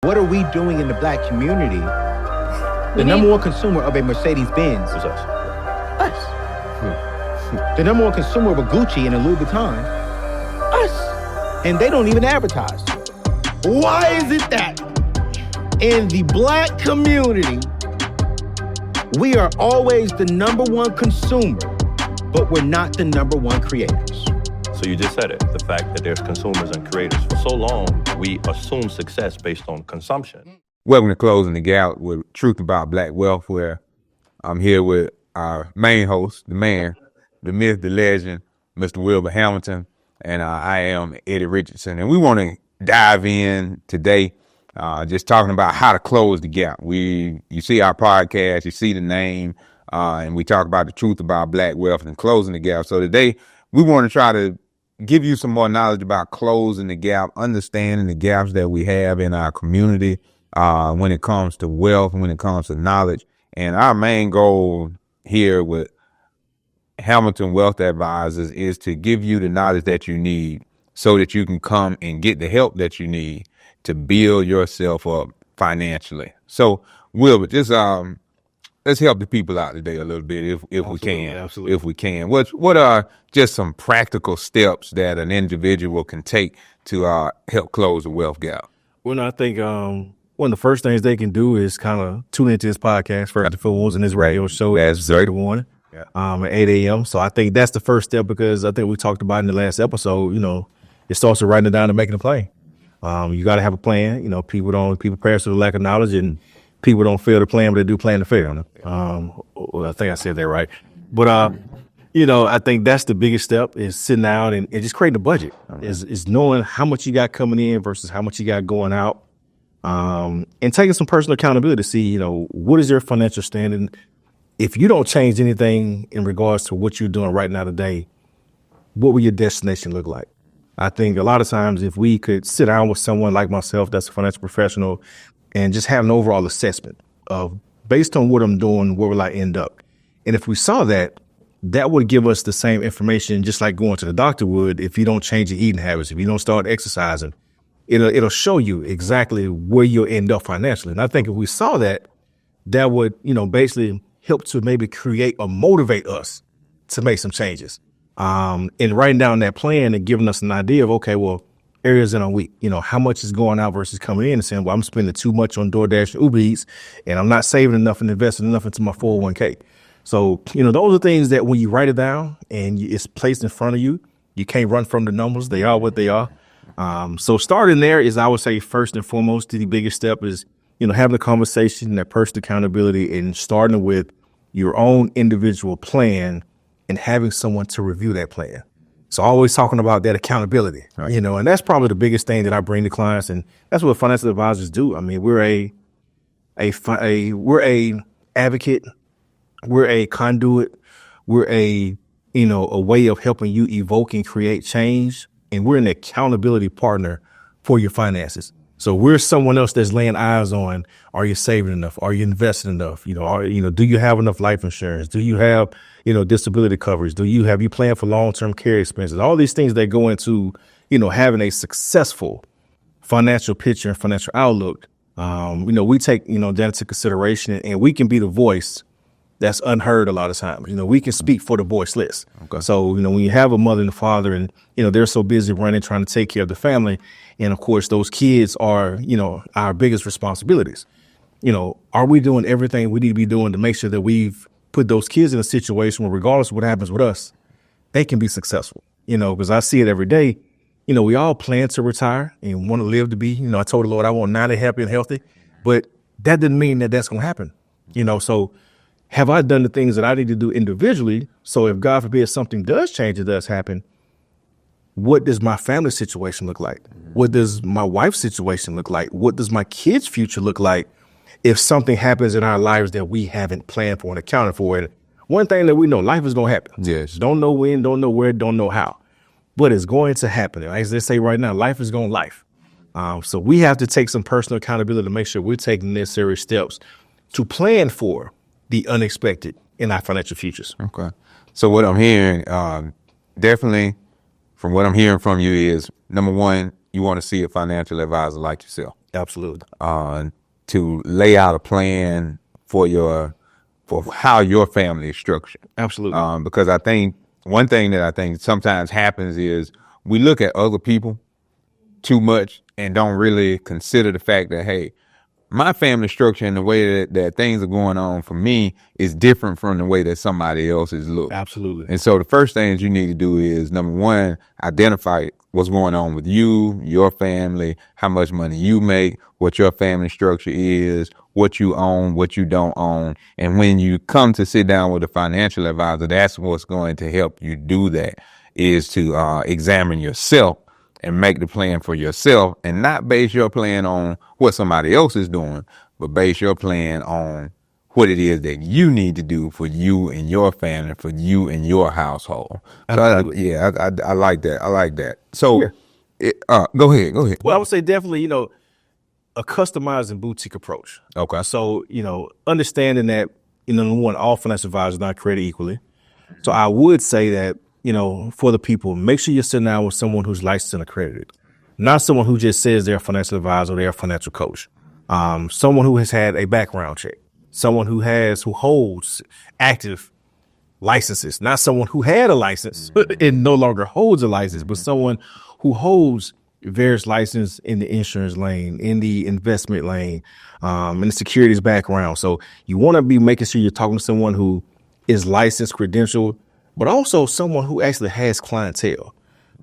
What are we doing in the black community? The number one consumer of a Mercedes-Benz is us. Us. The number one consumer of a Gucci and a Louis Vuitton, us. And they don't even advertise. Why is it that in the black community, we are always the number one consumer, but we're not the number one creators? So you just said it, the fact that there's consumers and creators. For so long, we assume success based on consumption. Welcome to Closing the Gap with Truth About Black Wealth, where I'm here with our main host, the man, the myth, the legend, Mr. Wilbur Hamilton, and I am Eddie Richardson. And we want to dive in today just talking about how to close the gap. You see our podcast, you see the name, and we talk about the truth about black wealth and closing the gap. So today, we want to try to give you some more knowledge about closing the gap, understanding the gaps that we have in our community when it comes to wealth, when it comes to knowledge. And our main goal here with Hamilton Wealth Advisors is to give you the knowledge that you need so that you can come and get the help that you need to build yourself up financially. So, Wilbur, just let's help the people out today a little bit if we can. Absolutely. If we can. What are just some practical steps that an individual can take to help close the wealth gap? Well, I think one of the first things they can do is kind of tune into this podcast for the Fools and this radio show at 31 at 8 a.m. So I think that's the first step, because I think we talked about in the last episode, it starts with writing it down and making a plan. You got to have a plan. People perish for the lack of knowledge, and people don't fail to plan, but they do plan to fail. I think I said that right. But, I think that's the biggest step, is sitting down and just creating a budget, is knowing how much you got coming in versus how much you got going out, and taking some personal accountability to see, what is your financial standing? If you don't change anything in regards to what you're doing right now today, what will your destination look like? I think a lot of times if we could sit down with someone like myself that's a financial professional and just have an overall assessment of, based on what I'm doing, where will I end up? And if we saw that, that would give us the same information, just like going to the doctor would, if you don't change your eating habits, if you don't start exercising, it'll show you exactly where you'll end up financially. And I think if we saw that, that would, basically help to maybe create or motivate us to make some changes. And writing down that plan and giving us an idea of, okay, well, areas that are weak, how much is going out versus coming in, and saying, well, I'm spending too much on DoorDash and Uber Eats, and I'm not saving enough and investing enough into my 401k. So, those are things that when you write it down and it's placed in front of you, you can't run from the numbers. They are what they are. So starting there is, I would say, first and foremost, the biggest step is, having a conversation, that personal accountability, and starting with your own individual plan and having someone to review that plan. So always talking about that accountability, right. And that's probably the biggest thing that I bring to clients, and that's what financial advisors do. I mean, we're a advocate, we're a conduit, we're a way of helping you evoke and create change, and we're an accountability partner for your finances. So we're someone else that's laying eyes on, are you saving enough? Are you investing enough? Do you have enough life insurance? Do you have, disability coverage? Have you planned for long-term care expenses? All these things that go into, having a successful financial picture and financial outlook. We take, that into consideration, and we can be the voice that's unheard a lot of times. We can speak for the voiceless. Okay. So, when you have a mother and a father and, they're so busy running, trying to take care of the family. And of course, those kids are, our biggest responsibilities. Are we doing everything we need to be doing to make sure that we've put those kids in a situation where, regardless of what happens with us, they can be successful? Because I see it every day. We all plan to retire and want to live to be, I told the Lord, I want 90 happy and healthy, but that didn't mean that that's going to happen. So have I done the things that I need to do individually? So if, God forbid, something does change, it does happen, what does my family situation look like? What does my wife's situation look like? What does my kids' future look like if something happens in our lives that we haven't planned for and accounted for? And one thing that we know, life is going to happen. Yes. Don't know when, don't know where, don't know how, but it's going to happen. As they say right now, life is going to life. So we have to take some personal accountability to make sure we're taking necessary steps to plan for the unexpected in our financial futures. Okay. So what I'm hearing, definitely from what I'm hearing from you is, number one, you want to see a financial advisor like yourself. Absolutely. To lay out a plan for how your family is structured. Absolutely. Because I think one thing that I think sometimes happens is we look at other people too much and don't really consider the fact that, hey, my family structure and the way that things are going on for me is different from the way that somebody else's look. Absolutely. And so the first things you need to do is, number one, identify what's going on with you, your family, how much money you make, what your family structure is, what you own, what you don't own. And when you come to sit down with a financial advisor, that's what's going to help you do that, is to examine yourself and make the plan for yourself, and not base your plan on what somebody else is doing, but base your plan on what it is that you need to do for you and your family, for you and your household. So I like that. I like that. So go ahead. Well, I would say definitely, a customized and boutique approach. Okay. So, understanding that, number one, all financial advisors are not created equally. So I would say that, for the people, make sure you're sitting down with someone who's licensed and accredited, not someone who just says they're a financial advisor or they're a financial coach. Someone who has had a background check, someone who holds active licenses, not someone who had a license and no longer holds a license, but someone who holds various licenses in the insurance lane, in the investment lane, in the securities background. So you want to be making sure you're talking to someone who is licensed, credentialed, but also someone who actually has clientele,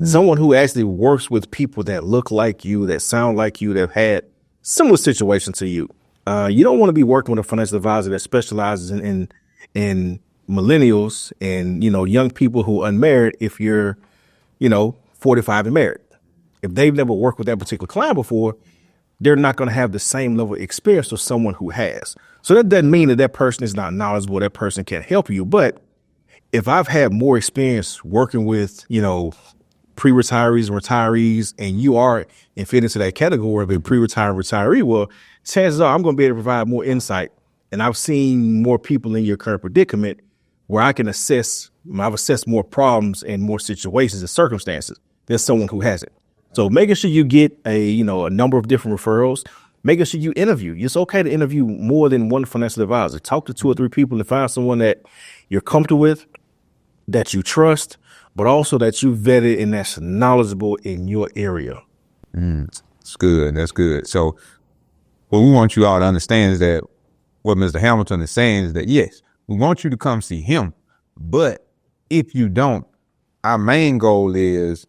someone who actually works with people that look like you, that sound like you, that have had similar situations to you. You don't want to be working with a financial advisor that specializes in millennials and, young people who are unmarried if you're, 45 and married. If they've never worked with that particular client before, they're not going to have the same level of experience as someone who has. So that doesn't mean that person is not knowledgeable, that person can't help you. But if I've had more experience working with, pre-retirees and retirees, and you are and fit into that category of a pre-retired retiree, well, chances are I'm going to be able to provide more insight. And I've seen more people in your current predicament where I've assessed more problems and more situations and circumstances than someone who hasn't. So making sure you get a number of different referrals, making sure you interview. It's okay to interview more than one financial advisor. Talk to 2 or 3 people and find someone that you're comfortable with, that you trust, but also that you vetted and that's knowledgeable in your area. That's good. That's good. So what we want you all to understand is that what Mr. Hamilton is saying is that, yes, we want you to come see him. But if you don't, our main goal is,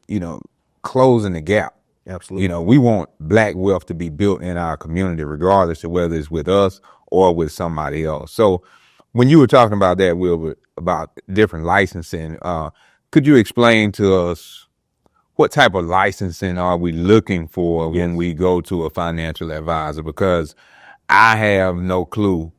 closing the gap. Absolutely. We want black wealth to be built in our community, regardless of whether it's with us or with somebody else. So when you were talking about that, Wilbur, about different licensing, could you explain to us what type of licensing are we looking for when we go to a financial advisor? Because I have no clue,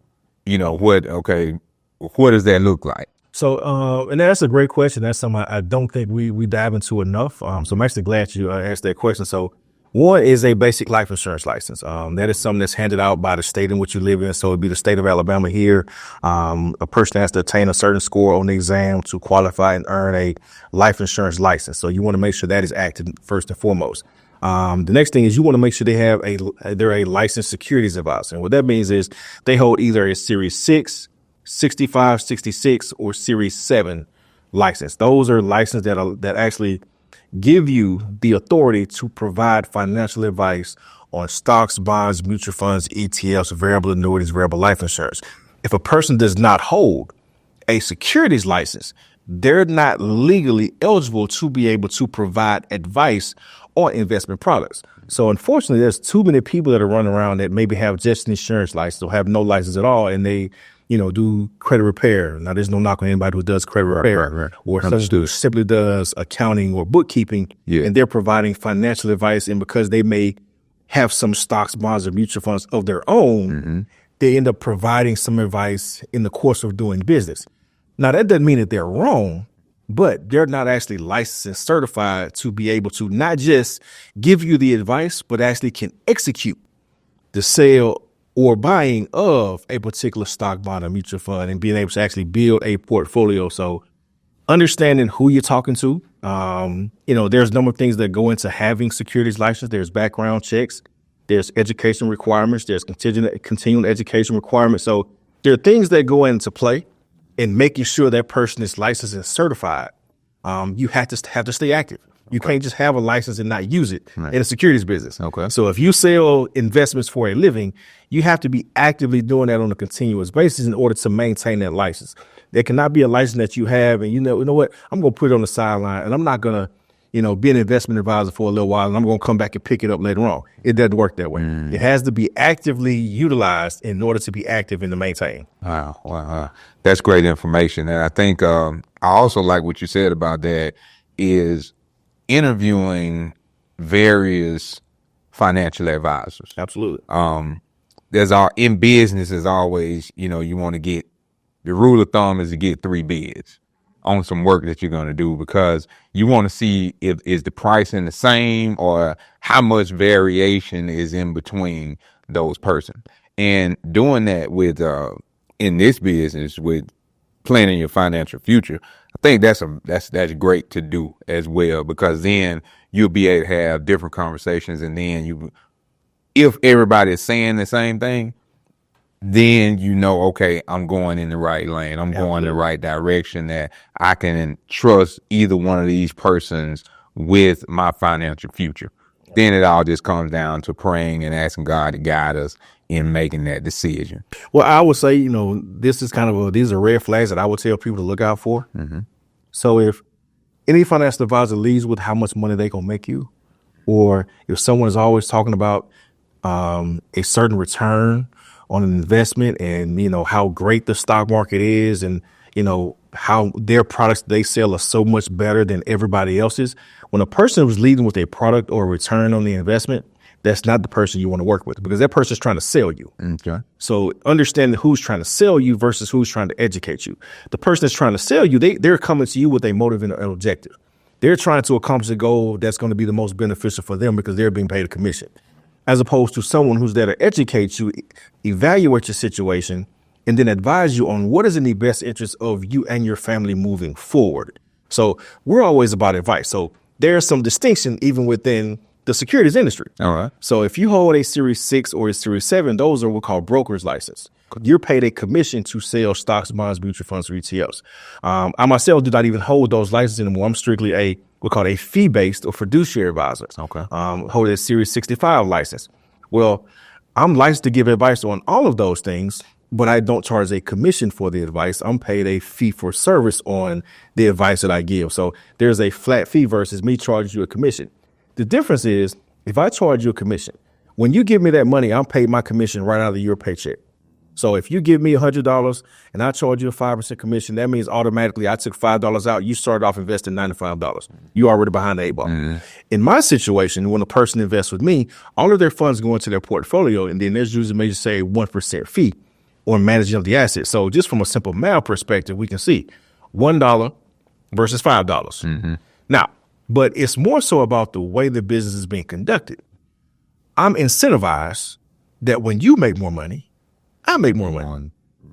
what does that look like? So, and that's a great question. That's something I don't think we dive into enough. So I'm actually glad you asked that question. So one is a basic life insurance license. That is something that's handed out by the state in which you live in. So it'd be the state of Alabama here. A person has to attain a certain score on the exam to qualify and earn a life insurance license. So you want to make sure that is active first and foremost. The next thing is you want to make sure they're a licensed securities advisor. And what that means is they hold either a Series 6, 65, 66, or Series 7 license. Those are licenses that actually give you the authority to provide financial advice on stocks, bonds, mutual funds, ETFs, variable annuities, variable life insurance. If a person does not hold a securities license, they're not legally eligible to be able to provide advice on investment products. So unfortunately, there's too many people that are running around that maybe have just an insurance license or have no license at all, and they do credit repair. Now, there's no knock on anybody who does credit repair or simply does accounting or bookkeeping, and they're providing financial advice. And because they may have some stocks, bonds, or mutual funds of their own, they end up providing some advice in the course of doing business. Now, that doesn't mean that they're wrong, but they're not actually licensed and certified to be able to not just give you the advice, but actually can execute the sale or buying of a particular stock, bond, or mutual fund, and being able to actually build a portfolio. So understanding who you're talking to, there's a number of things that go into having securities license. There's background checks. There's education requirements. There's continuing education requirements. So there are things that go into play in making sure that person is licensed and certified. You have to stay active. You can't just have a license and not use it in a securities business. Okay. So if you sell investments for a living, you have to be actively doing that on a continuous basis in order to maintain that license. There cannot be a license that you have and you know what, I'm going to put it on the sideline and I'm not going to, be an investment advisor for a little while and I'm going to come back and pick it up later on. It doesn't work that way. It has to be actively utilized in order to be active and to maintain. Wow. That's great information. And I think I also like what you said about that is interviewing various financial advisors. Absolutely. In business is always, you want to get, the rule of thumb is to get 3 bids on some work that you're going to do because you want to see if is the pricing the same or how much variation is in between those persons. And doing that with in this business with planning your financial future, I think that's great to do as well because then you'll be able to have different conversations and then if everybody is saying the same thing, then okay, I'm going in the right lane. I'm going the right direction that I can trust either one of these persons with my financial future. Then it all just comes down to praying and asking God to guide us in making that decision. Well, I would say, this is these are red flags that I would tell people to look out for. Mm-hmm. So if any financial advisor leads with how much money they're going to make you, or if someone is always talking about a certain return on an investment and, how great the stock market is and, how their products they sell are so much better than everybody else's. When a person was leading with a product or a return on the investment, that's not the person you want to work with because that person is trying to sell you. Okay. So understanding who's trying to sell you versus who's trying to educate you. The person that's trying to sell you, they're coming to you with a motive and an objective. They're trying to accomplish a goal that's going to be the most beneficial for them because they're being paid a commission. As opposed to someone who's there to educate you, evaluate your situation, and then advise you on what is in the best interest of you and your family moving forward. So we're always about advice. So there's some distinction even within the securities industry. All right. So if you hold a Series 6 or a Series 7, those are what we call broker's license. You're paid a commission to sell stocks, bonds, mutual funds, or ETFs. I myself do not even hold those licenses anymore. I'm strictly we call it a fee-based or fiduciary advisor. Okay. Hold a Series 65 license. Well, I'm licensed to give advice on all of those things, but I don't charge a commission for the advice. I'm paid a fee for service on the advice that I give. So there's a flat fee versus me charging you a commission. The difference is if I charge you a commission, when you give me that money, I'm paid my commission right out of your paycheck. So if you give me $100 and I charge you a 5% commission, that means automatically I took $5 out. You started off investing $95. You already behind the 8 ball. Mm-hmm. In my situation, when a person invests with me, all of their funds go into their portfolio, and then there's usually maybe say 1% fee on managing of the asset. So just from a simple math perspective, we can see $1 versus $5. Mm-hmm. Now, but it's more so about the way the business is being conducted. I'm incentivized that when you make more money, I make more money.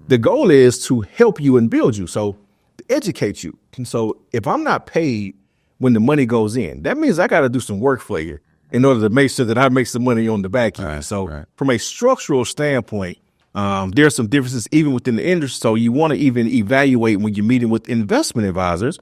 The goal is to help you and build you, so to educate you. And so if I'm not paid when the money goes in, that means I got to do some work for you in order to make sure that I make some money on the back end. From a structural standpoint, there are some differences even within the industry. So you want to even evaluate when you're meeting with investment advisors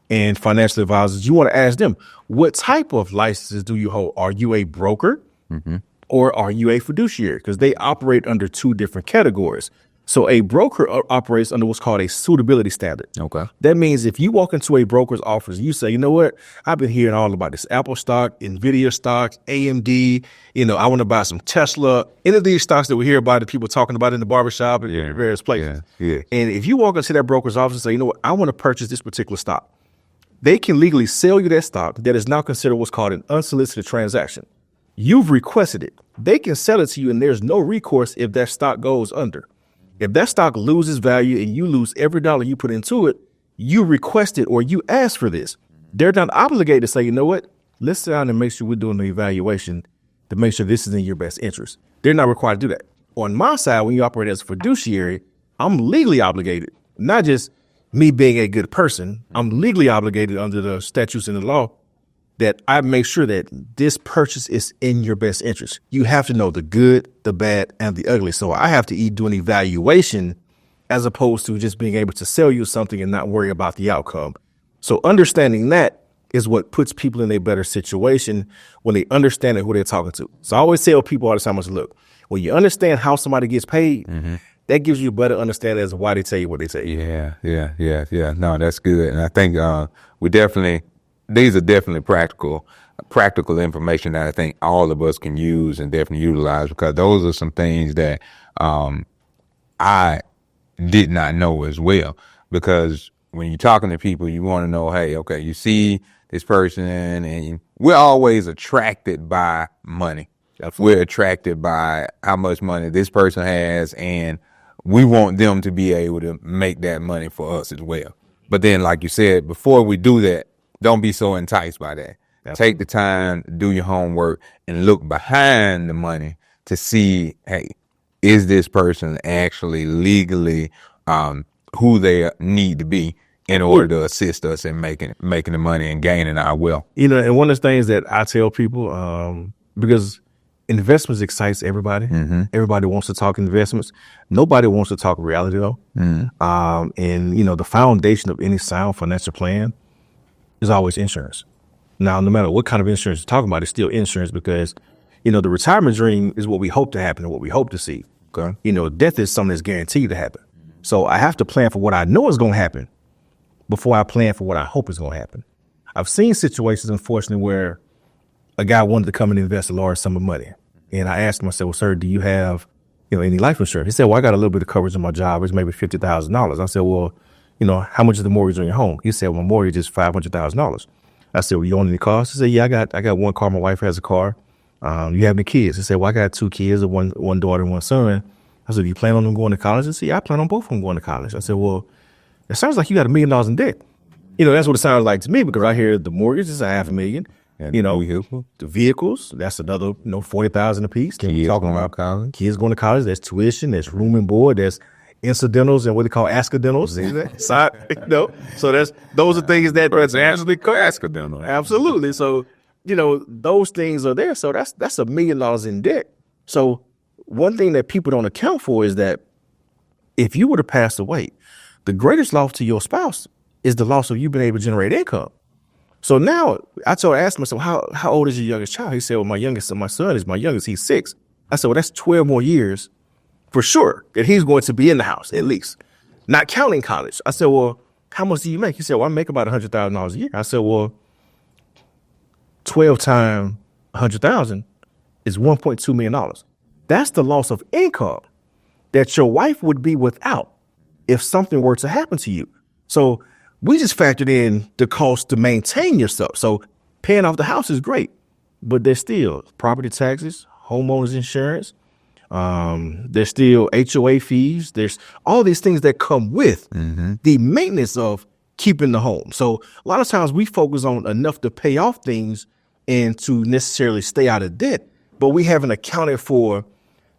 and financial advisors, you want to ask them, what type of licenses do you hold? Are you a broker? Mm-hmm. Or are you a fiduciary? Because they operate under 2 different categories. So a broker operates under what's called a suitability standard. Okay. That means if you walk into a broker's office, you say, you know what? I've been hearing all about this Apple stock, NVIDIA stock, AMD. I want to buy some Tesla. Any of these stocks that we hear about, that people talking about in the barbershop and various places. Yeah. And if you walk into that broker's office and say, you know what? I want to purchase this particular stock. They can legally sell you that stock that is now considered what's called an unsolicited transaction. You've requested it. They can sell it to you, and there's no recourse if that stock goes under. If that stock loses value and you lose every dollar you put into it, you requested or you asked for this. They're not obligated to say, you know what, let's sit down and make sure we're doing the evaluation to make sure this is in your best interest. They're not required to do that. On my side, when you operate as a fiduciary, I'm legally obligated, not just me being a good person. I'm legally obligated under the statutes and the law that I make sure that this purchase is in your best interest. You have to know the good, the bad, and the ugly. So I have to do an evaluation as opposed to just being able to sell you something and not worry about the outcome. So understanding that is what puts people in a better situation when they understand who they're talking to. So I always tell people all the time, I say, look, when you understand how somebody gets paid, that gives you a better understanding as to why they tell you what they tell you. Yeah. No, that's good. And I think these are definitely practical information that I think all of us can use and definitely utilize, because those are some things that I did not know as well. Because when you're talking to people, you want to know, hey, okay, you see this person, and we're always attracted by money. We're attracted by how much money this person has, and we want them to be able to make that money for us as well. But then, like you said, before we do that, don't be so enticed by that. Take the time, do your homework, and look behind the money to see, hey, is this person actually legally who they need to be in order to assist us in making the money and gaining our wealth. And one of the things that I tell people, because investments excites everybody. Everybody wants to talk investments. Nobody wants to talk reality though. And the foundation of any sound financial plan is always insurance. Now, no matter what kind of insurance you're talking about, it's still insurance, because the retirement dream is what we hope to happen and what we hope to see. Okay. Death is something that's guaranteed to happen. So I have to plan for what I know is going to happen before I plan for what I hope is going to happen. I've seen situations, unfortunately, where a guy wanted to come and invest a large sum of money. And I asked him, I said, well, sir, do you have, any life insurance? He said, well, I got a little bit of coverage on my job. It's maybe $50,000. I said, well, how much is the mortgage on your home? He said, well, my mortgage is $500,000. I said, well, you own any cars? He said, yeah, I got one car. My wife has a car. You have any kids? He said, well, I got 2 kids, one daughter and one son. I said, do you plan on them going to college? He said, yeah, I plan on both of them going to college. I said, well, it sounds like you got $1 million in debt. That's what it sounded like to me, because I hear the mortgage is $500,000. And the vehicles, that's another, $40,000 a piece. Kids talking about college. Kids going to college. There's tuition, there's room and board, there's incidentals and what they call accidentals. So those are things that actually accidental. Absolutely. So, those things are there. So that's $1 million in debt. So one thing that people don't account for is that if you were to pass away, the greatest loss to your spouse is the loss of you being able to generate income. So now I asked myself, how old is your youngest child? He said, well, my son is my youngest. He's 6. I said, well, that's 12 more years for sure that he's going to be in the house, at least, not counting college. I said, well, how much do you make? He said, well, I make about $100,000 a year. I said, well, 12 times 100,000 is $1.2 million. That's the loss of income that your wife would be without if something were to happen to you. So we just factored in the cost to maintain your stuff. So paying off the house is great, but there's still property taxes, homeowners insurance. There's still HOA fees. There's all these things that come with the maintenance of keeping the home. So a lot of times we focus on enough to pay off things and to necessarily stay out of debt, but we haven't accounted for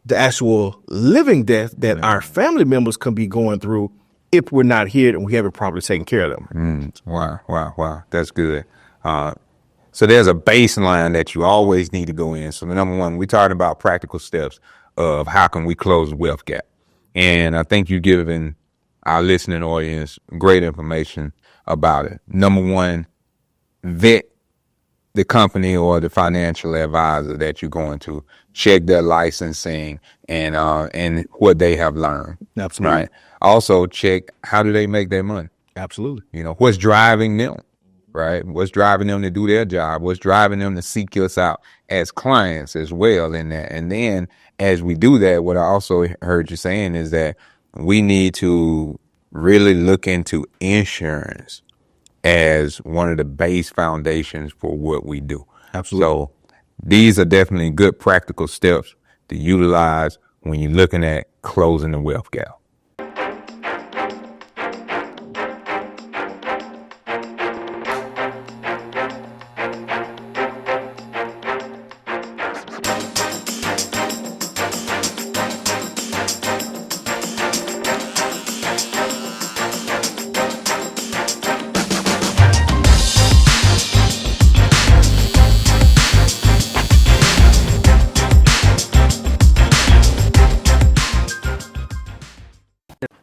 the actual living death that our family members can be going through if we're not here and we haven't properly taken care of them. Wow. That's good. So there's a baseline that you always need to go in. So number one, we talked about practical steps of how can we close the wealth gap. And I think you've given our listening audience great information about it. Number one, vet the company or the financial advisor that you're going to. Check their licensing and what they have learned. Absolutely. Right. Also check how do they make their money. Absolutely. What's driving them, right? What's driving them to do their job? What's driving them to seek us out as clients as well in that? And then as we do that, what I also heard you saying is that we need to really look into insurance as one of the base foundations for what we do. Absolutely. So these are definitely good practical steps to utilize when you're looking at closing the wealth gap.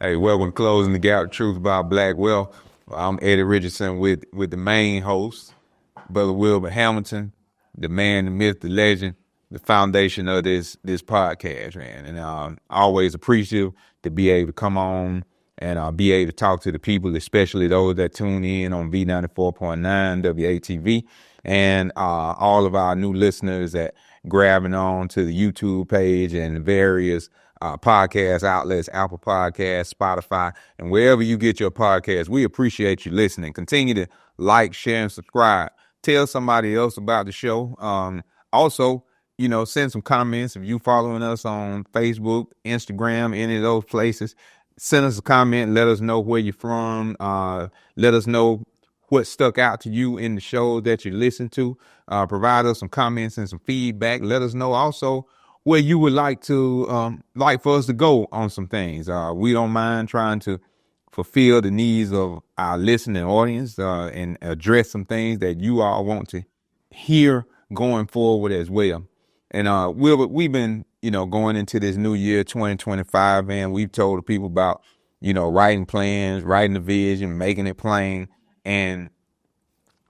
Hey, welcome to Closing the Gap, Truth About Black Wealth. I'm Eddie Richardson with the main host, Brother Wilbur Hamilton, the man, the myth, the legend, the foundation of this podcast, man. And I'm always appreciative to be able to come on and be able to talk to the people, especially those that tune in on V94.9 WATV, and all of our new listeners that grabbing on to the YouTube page and the various podcast outlets, Apple Podcasts, Spotify, and wherever you get your podcasts. We appreciate you listening. Continue to like, share, and subscribe. Tell somebody else about the show. Also, send some comments. If you following us on Facebook, Instagram, any of those places, send us a comment. Let us know where you're from. Let us know what stuck out to you in the show that you listen to. Provide us some comments and some feedback. Let us know also where you would like for us to go on some things. We don't mind trying to fulfill the needs of our listening audience and address some things that you all want to hear going forward as well. And we've been, going into this new year, 2025, and we've told the people about, writing plans, writing the vision, making it plain. And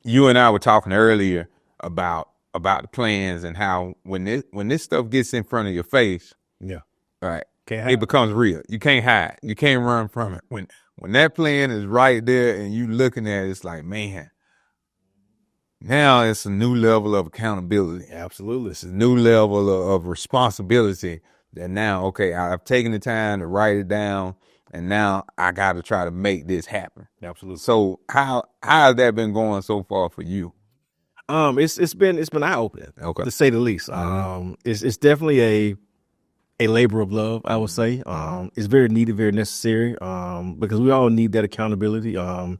you and I were talking earlier about the plans and how when this stuff gets in front of your face, right, it becomes real. You can't hide. You can't run from it. When that plan is right there and you looking at it, it's like, man, now it's a new level of accountability. Absolutely. It's a new level of responsibility that now, okay, I've taken the time to write it down, and now I got to try to make this happen. Absolutely. So how has that been going so far for you? It's been eye opening, okay, to say the least. It's definitely a labor of love, I would say. It's very needed, very necessary. Because we all need that accountability. I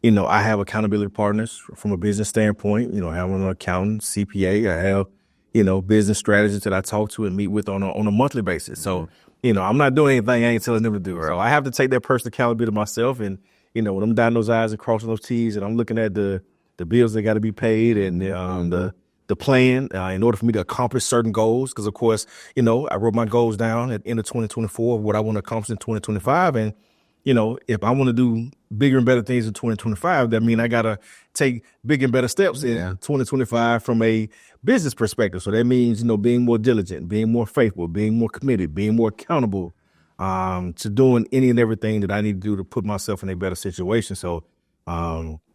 have accountability partners from a business standpoint. I have an accountant, CPA. I have, business strategists that I talk to and meet with on a monthly basis. So, I'm not doing anything I ain't telling them to do. So I have to take that personal accountability myself. And, when I'm dotting those I's and crossing those T's, and I'm looking at the bills that got to be paid and the plan in order for me to accomplish certain goals. Because, of course, I wrote my goals down at the end of 2024 of what I want to accomplish in 2025. And, if I want to do bigger and better things in 2025, that means I got to take bigger and better steps in 2025 from a business perspective. So that means, being more diligent, being more faithful, being more committed, being more accountable to doing any and everything that I need to do to put myself in a better situation. So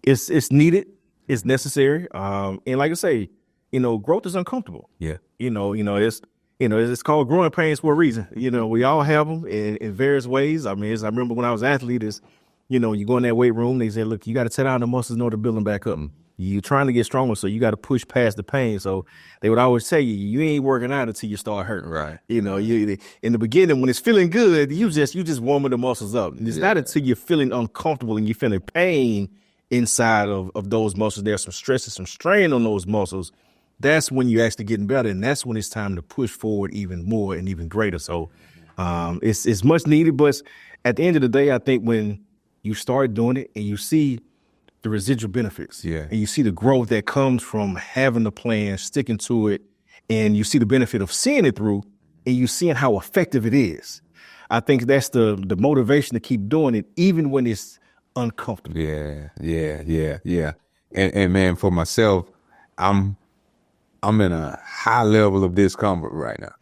it's needed. It's necessary. And like I say, growth is uncomfortable. Yeah. It's called growing pains for a reason. We all have them in various ways. I mean, I remember when I was an athlete, you go in that weight room, they say, look, you got to tear down the muscles in order to build them back up. You're trying to get stronger, so you got to push past the pain. So they would always tell you ain't working out until you start hurting. Right. You in the beginning, when it's feeling good, you just warming the muscles up. And it's not until you're feeling uncomfortable and you're feeling pain inside of those muscles. There's some stress and some strain on those muscles. That's when you're actually getting better, and that's when it's time to push forward even more and even greater. So it's much needed, but at the end of the day, I think when you start doing it and you see the residual benefits, and you see the growth that comes from having the plan, sticking to it, and you see the benefit of seeing it through, and you seeing how effective it is, I think that's the motivation to keep doing it, even when it's uncomfortable. Yeah. And man, for myself, I'm in a high level of discomfort right now,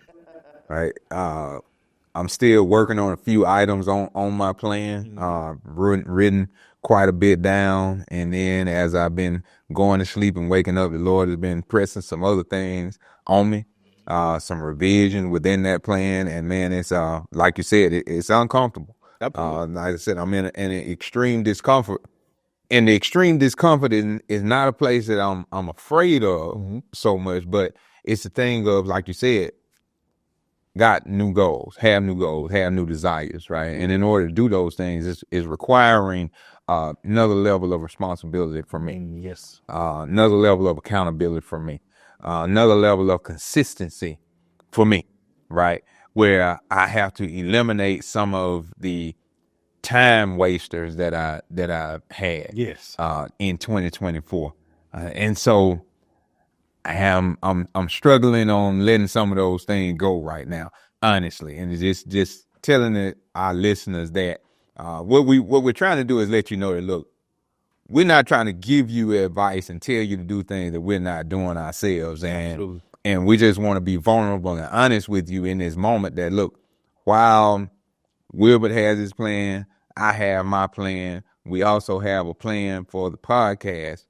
right? I'm still working on a few items on my plan, written quite a bit down. And then as I've been going to sleep and waking up, the Lord has been pressing some other things on me, some revision within that plan. And man, it's like you said, it's uncomfortable. Like I said, I'm in an extreme discomfort. And the extreme discomfort is not a place that I'm afraid of so much, but it's a thing of, like you said, got new goals, have new desires, right? And in order to do those things, is requiring another level of responsibility for me. Yes. Another level of accountability for me. Another level of consistency for me, right? Where I have to eliminate some of the time wasters that I had in 2024, and so I'm struggling on letting some of those things go right now, honestly, and it's just telling our listeners that What we're trying to do is let you know that, look, we're not trying to give you advice and tell you to do things that we're not doing ourselves. And we just want to be vulnerable and honest with you in this moment that, look, while Wilbert has his plan, I have my plan. We also have a plan for the podcast.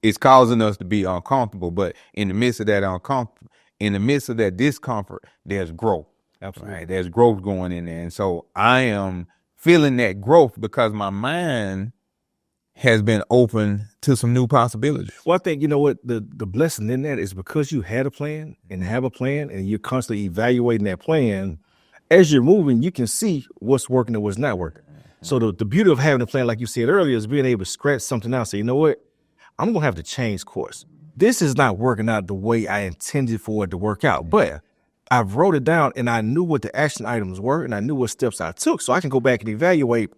It's causing us to be uncomfortable, but in the midst of that discomfort, there's growth. Absolutely. Right? There's growth going in there. And so I am feeling that growth because my mind has been open to some new possibilities. Well, I think, you know what, the blessing in that is because you had a plan and have a plan and you're constantly evaluating that plan, as you're moving, you can see what's working and what's not working. So the beauty of having a plan, like you said earlier, is being able to scratch something out. Say, you know what, I'm going to have to change course. This is not working out the way I intended for it to work out, but I've wrote it down and I knew what the action items were and I knew what steps I took. So I can go back and evaluate,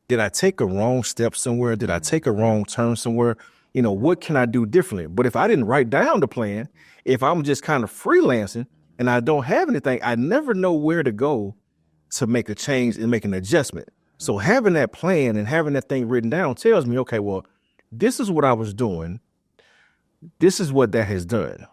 did I take a wrong step somewhere? Did I take a wrong turn somewhere? You know, what can I do differently? But if I didn't write down the plan, if I'm just kind of freelancing and I don't have anything, I never know where to go to make a change and make an adjustment. So having that plan and having that thing written down tells me, okay, well, this is what I was doing. This is what that has done.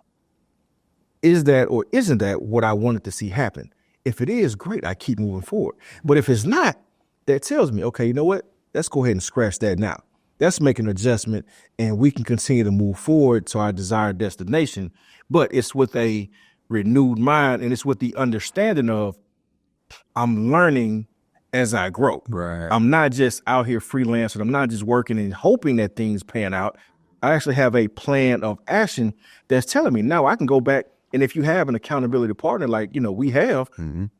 Is that or isn't that what I wanted to see happen? If it is, great, I keep moving forward. But if it's not, that tells me, okay, you know what? Let's go ahead and scratch that now. Let's make an adjustment and we can continue to move forward to our desired destination. But it's with a renewed mind and it's with the understanding of I'm learning as I grow. Right. I'm not just out here freelancing. I'm not just working and hoping that things pan out. I actually have a plan of action that's telling me now I can go back. And if you have an accountability partner, like, you know, we have, and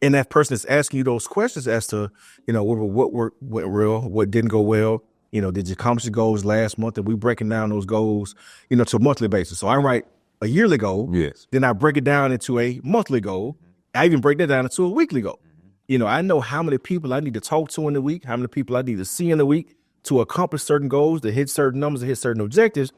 that person is asking you those questions as to, you know, what went well, what didn't go well, you know, did you accomplish your goals last month? And we breaking down those goals, you know, to a monthly basis. So I write a yearly goal. Yes. Then I break it down into a monthly goal. I even break that down into a weekly goal. You know, I know how many people I need to talk to in the week, how many people I need to see in the week to accomplish certain goals, to hit certain numbers, to hit certain objectives.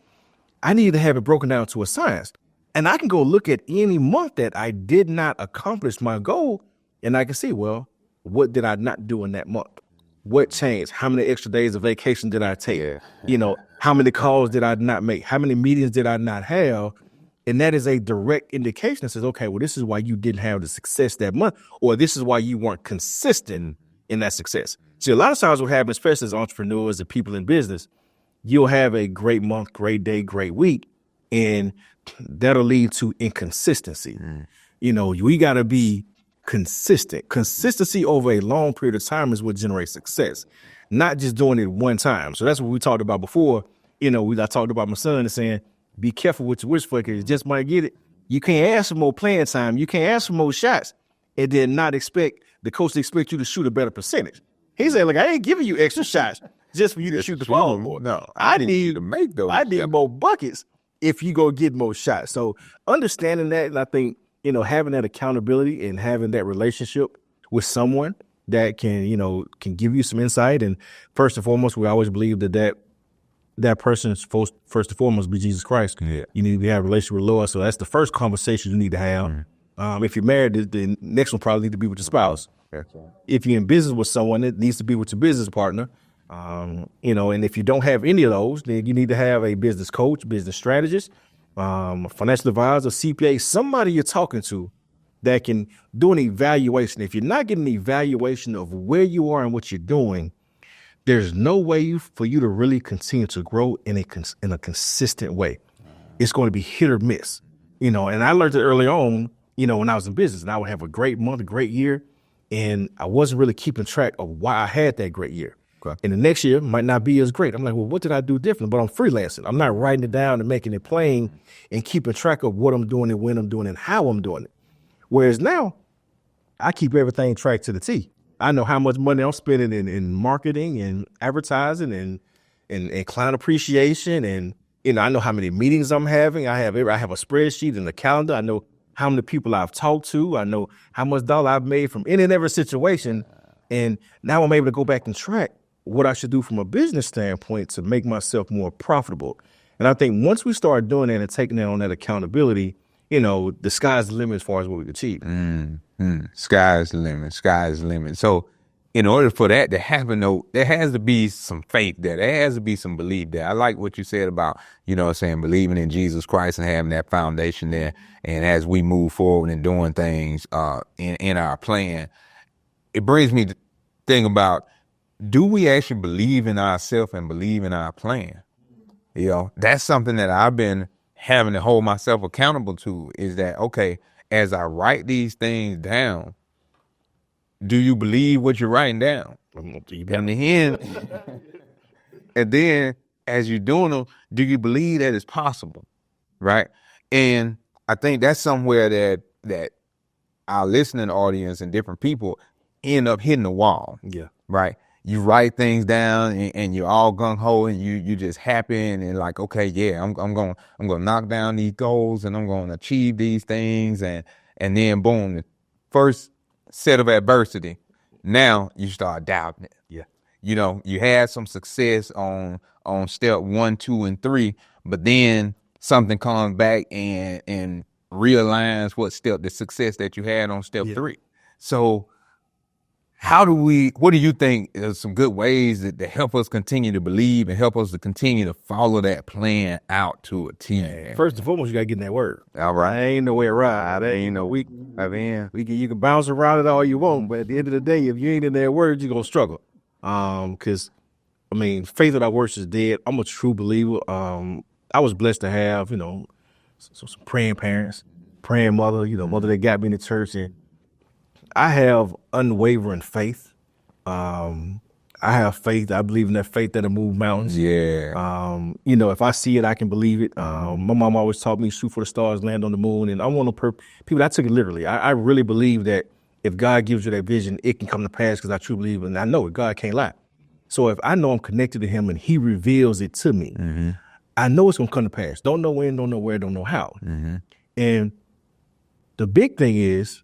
I need to have it broken down to a science. And I can go look at any month that I did not accomplish my goal, and I can see, well, what did I not do in that month? What changed? How many extra days of vacation did I take? Yeah. You know, how many calls did I not make? How many meetings did I not have? And that is a direct indication that says, okay, well, this is why you didn't have the success that month, or this is why you weren't consistent in that success. See, a lot of times what happens, especially as entrepreneurs and people in business, you'll have a great month, great day, great week, and that'll lead to inconsistency. You know, we got to be consistent. Consistency over a long period of time is what generates success, not just doing it one time. So that's what we talked about before. You know, I talked about my son and saying, be careful what you wish for because you just might get it. You can't ask for more playing time. You can't ask for more shots and then not expect the coach to expect you to shoot a better percentage. He said, look, I ain't giving you extra shots just for you to shoot the ball more. No, I need you to make those. I need more buckets if you go get more shots. So understanding that, and I think, you know, having that accountability and having that relationship with someone that can, you know, can give you some insight. And first and foremost, we always believe that person is first and foremost be Jesus Christ. Yeah. You need to have a relationship with the Lord. So that's the first conversation you need to have. If you're married, the next one probably need to be with your spouse. That's right. If you're in business with someone, it needs to be with your business partner. You know, and if you don't have any of those, then you need to have a business coach, business strategist, a financial advisor, CPA, somebody you're talking to that can do an evaluation. If you're not getting an evaluation of where you are and what you're doing, there's no way for you to really continue to grow in a consistent way. It's going to be hit or miss, you know, and I learned it early on, you know, when I was in business and I would have a great month, a great year. And I wasn't really keeping track of why I had that great year. Okay. And the next year might not be as great. I'm like, well, what did I do different? But I'm freelancing. I'm not writing it down and making it plain and keeping track of what I'm doing and when I'm doing it and how I'm doing it. Whereas now I keep everything tracked to the T. I know how much money I'm spending in marketing and advertising and client appreciation. And, you know, I know how many meetings I'm having. I have a spreadsheet and a calendar. I know how many people I've talked to. I know how much dollar I've made from any and every situation. And now I'm able to go back and track what I should do from a business standpoint to make myself more profitable. And I think once we start doing that and taking that on that accountability, you know, the sky's the limit as far as what we can achieve. Sky's the limit. Sky's the limit. So in order for that to happen, though, there has to be some faith there. There has to be some belief there. I like what you said about, believing in Jesus Christ and having that foundation there. And as we move forward and doing things in our plan, it brings me to think about, do we actually believe in ourselves and believe in our plan? That's something that I've been having to hold myself accountable to, is that, okay, as I write these things down, do you believe what you're writing down? And then as you're doing them, do you believe that it's possible? Right? And I think that's somewhere that our listening audience and different people end up hitting the wall. Yeah. Right? You write things down and you're all gung ho and you just happy and like, okay, yeah, I'm gonna knock down these goals and I'm gonna achieve these things, and then boom, the first set of adversity, now you start doubting it. Yeah. You had some success on step 1, 2, and 3, but then something comes back and realigns the success that you had on step 3. So what do you think is some good ways that help us continue to believe and help us to continue to follow that plan out to a T? First and foremost, you got to get in that word. All right. There ain't no way around it. You can bounce around it all you want, but at the end of the day, if you ain't in that word, you're going to struggle. Because, faith without works is dead. I'm a true believer. I was blessed to have, some praying parents, praying mother, mother that got me in the church, and I have unwavering faith. I have faith. I believe in that faith that'll move mountains. Yeah. If I see it, I can believe it. My mom always taught me, shoot for the stars, land on the moon. And I'm one of the people that took it literally. I really believe that if God gives you that vision, it can come to pass, because I truly believe it. And I know it. God can't lie. So if I know I'm connected to him and he reveals it to me, I know it's going to come to pass. Don't know when, don't know where, don't know how. And the big thing is,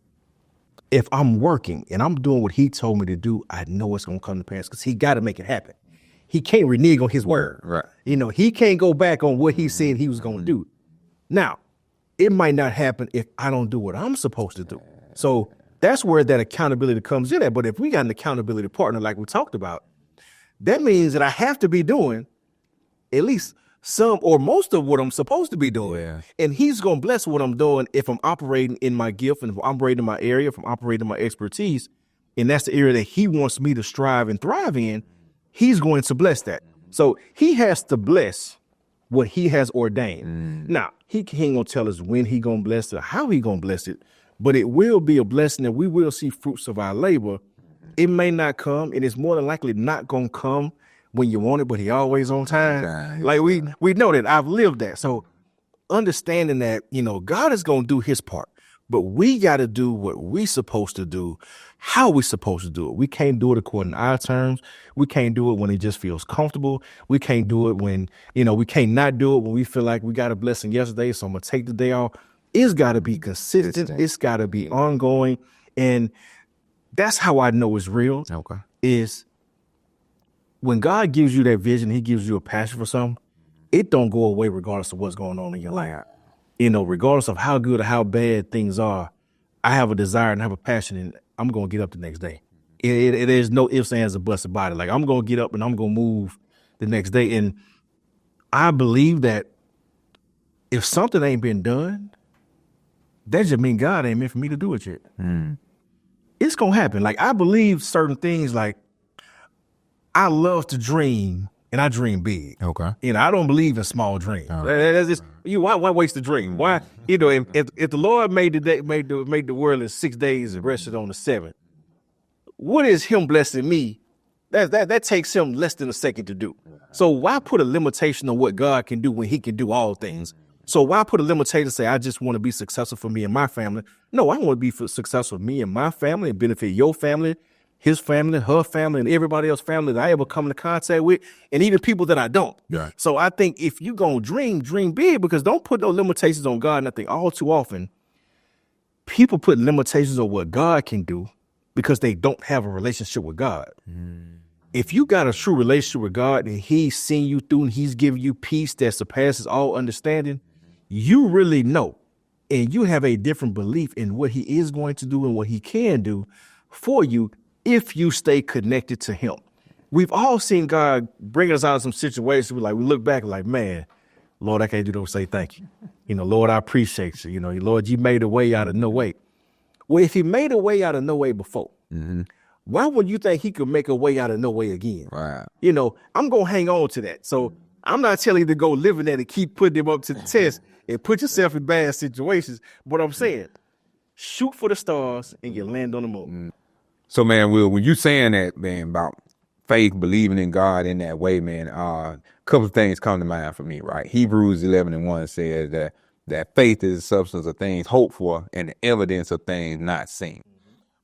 if I'm working and I'm doing what he told me to do, I know it's going to come to pass, because he got to make it happen. He can't renege on his word. Right. He can't go back on what he said he was going to do. Now, it might not happen if I don't do what I'm supposed to do. So that's where that accountability comes in at. But if we got an accountability partner like we talked about, that means that I have to be doing at least some or most of what I'm supposed to be doing. Yeah. And he's going to bless what I'm doing if I'm operating in my gift, and if I'm operating in my area, if I'm operating in my expertise, and that's the area that he wants me to strive and thrive in, he's going to bless that. So he has to bless what he has ordained. Now, he ain't going to tell us when he going to bless it or how he going to bless it, but it will be a blessing that we will see fruits of our labor. It may not come, and it's more than likely not going to come when you want it, but he always on time. Like we know that. I've lived that. So understanding that, God is going to do his part, but we got to do what we supposed to do, how we supposed to do it. We can't do it according to our terms. We can't do it when it just feels comfortable. We can't do it when, we can't not do it when we feel like we got a blessing yesterday, so I'm going to take the day off. It's got to be consistent. It's got to be ongoing. And that's how I know it's real. Okay. Is when God gives you that vision, he gives you a passion for something, it don't go away regardless of what's going on in your life. Regardless of how good or how bad things are, I have a desire and have a passion, and I'm going to get up the next day. It is no ifs, ands, or buts about it. Like, I'm going to get up and I'm going to move the next day. And I believe that if something ain't been done, that just means God ain't meant for me to do it yet. It's going to happen. Like, I believe certain things, like, I love to dream, and I dream big. Okay. I don't believe in small dreams. That's just, why waste the dream? Why, if the Lord made the world in 6 days and rested on the 7th, what is him blessing me? That takes him less than a second to do. So why put a limitation on what God can do when he can do all things? So why put a limitation and say, I just want to be successful for me and my family? No, I want to be successful for me and my family and benefit your family, his family, her family, and everybody else's family that I ever come into contact with, and even people that I don't. Right. So I think if you're going to dream big, because don't put those limitations on God. And I think all too often, people put limitations on what God can do because they don't have a relationship with God. If you got a true relationship with God and he's seen you through and he's giving you peace that surpasses all understanding, you really know, and you have a different belief in what he is going to do and what he can do for you. if you stay connected to him. We've all seen God bring us out of some situations where we look back and like, man, Lord, I can't do no say thank you. Lord, I appreciate you. Lord, you made a way out of no way. Well, if he made a way out of no way before, why would you think he could make a way out of no way again? Right. I'm going to hang on to that. So I'm not telling you to go live in that and keep putting them up to the test and put yourself in bad situations. But I'm saying, shoot for the stars and you land on the moon. So, man, Will, when you saying that, man, about faith, believing in God in that way, man, a couple of things come to mind for me, right? Hebrews 11:1 says that faith is the substance of things hoped for and the evidence of things not seen.